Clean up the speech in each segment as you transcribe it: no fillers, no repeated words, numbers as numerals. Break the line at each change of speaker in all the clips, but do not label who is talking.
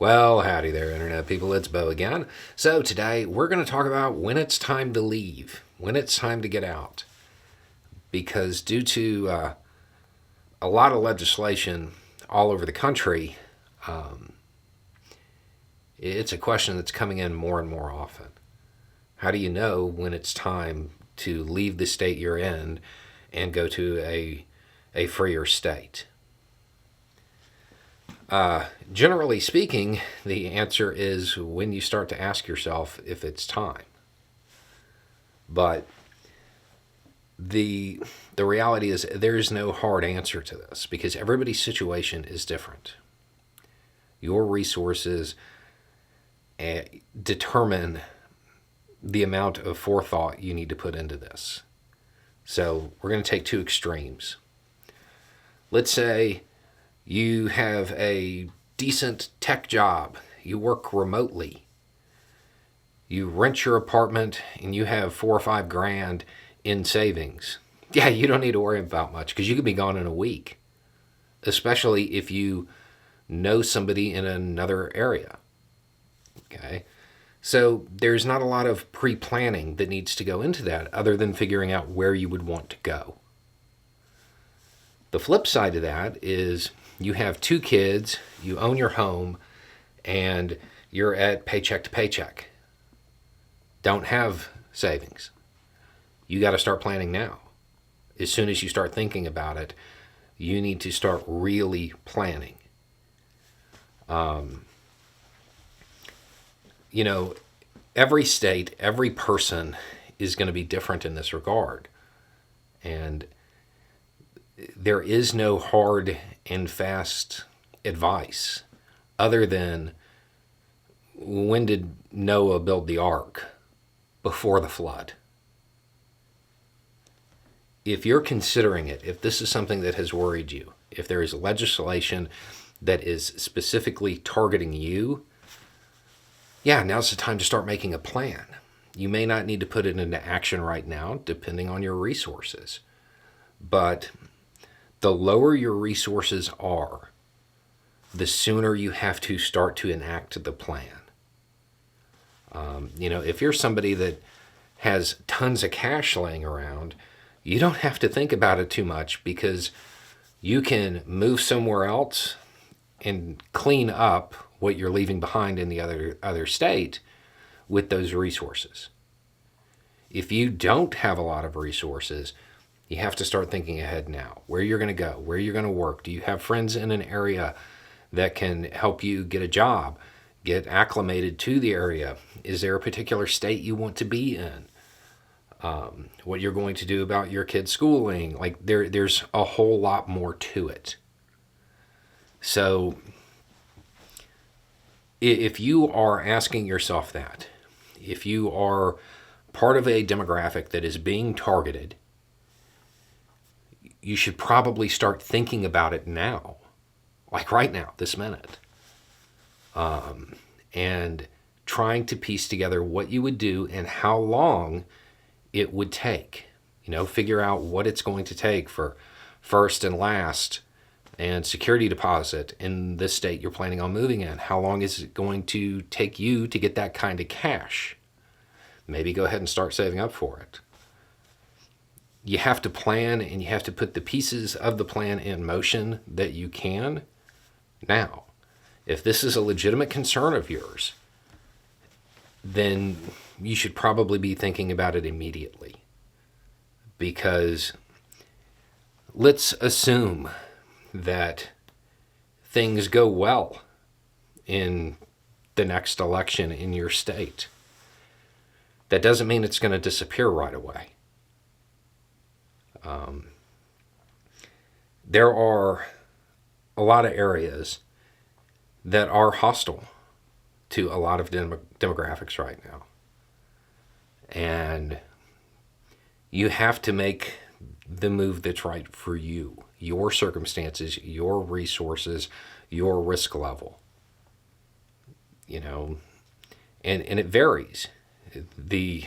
Well, howdy there, Internet people. It's Bo again. So, today we're going to talk about when it's time to leave, when it's time to get out. Because, due to a lot of legislation all over the country, it's a question that's coming in more and more often. How do you know when it's time to leave the state you're in and go to a freer state? Generally speaking, the answer is when you start to ask yourself if it's time. But the reality is there is no hard answer to this because everybody's situation is different. Your resources determine the amount of forethought you need to put into this. So we're going to take two extremes. Let's say you have a decent tech job. You work remotely. You rent your apartment and you have $4 or $5 in savings. Yeah, you don't need to worry about much because you could be gone in a week, especially if you know somebody in another area. Okay? So there's not a lot of pre-planning that needs to go into that other than figuring out where you would want to go. The flip side of that is you have 2 kids, you own your home, and you're at paycheck to paycheck. Don't have savings. You got to start planning now. As soon as you start thinking about it, you need to start really planning. Every state, every person is going to be different in this regard. And there is no hard and fast advice other than when did Noah build the ark? Before the flood. If you're considering it, if this is something that has worried you, if there is legislation that is specifically targeting you, yeah, now's the time to start making a plan. You may not need to put it into action right now, depending on your resources. But the lower your resources are, the sooner you have to start to enact the plan. If you're somebody that has tons of cash laying around, you don't have to think about it too much because you can move somewhere else and clean up what you're leaving behind in the other state with those resources. If you don't have a lot of resources, you have to start thinking ahead now. Where you're going to go, where you're going to work. Do you have friends in an area that can help you get a job, get acclimated to the area? Is there a particular state you want to be in? What you're going to do about your kids' schooling. There's a whole lot more to it. So if you are asking yourself that, if you are part of a demographic that is being targeted, you should probably start thinking about it now, like right now, this minute, and trying to piece together what you would do and how long it would take. Figure out what it's going to take for first and last and security deposit in this state you're planning on moving in. How long is it going to take you to get that kind of cash? Maybe go ahead and start saving up for it. You have to plan and you have to put the pieces of the plan in motion that you can now. If this is a legitimate concern of yours, then you should probably be thinking about it immediately. Because let's assume that things go well in the next election in your state. That doesn't mean it's going to disappear right away. There are a lot of areas that are hostile to a lot of demographics right now. And you have to make the move that's right for you, your circumstances, your resources, your risk level. And it varies. The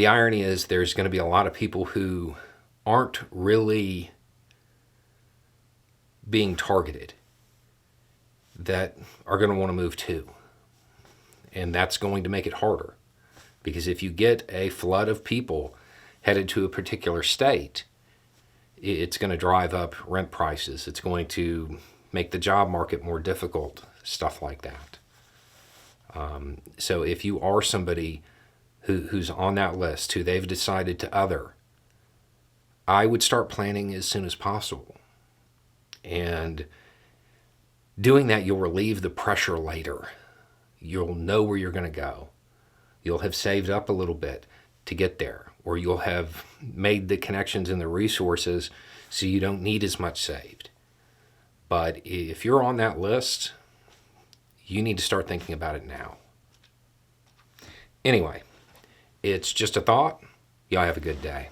irony is there's going to be a lot of people who aren't really being targeted. that are going to want to move too. And that's going to make it harder. Because if you get a flood of people headed to a particular state, it's going to drive up rent prices. It's going to make the job market more difficult, stuff like that. So if you are somebody who's on that list, who they've decided to other, I would start planning as soon as possible. And doing that, you'll relieve the pressure later. You'll know where you're going to go. You'll have saved up a little bit to get there, or you'll have made the connections and the resources so you don't need as much saved. But if you're on that list, you need to start thinking about it now. Anyway, it's just a thought. Y'all have a good day.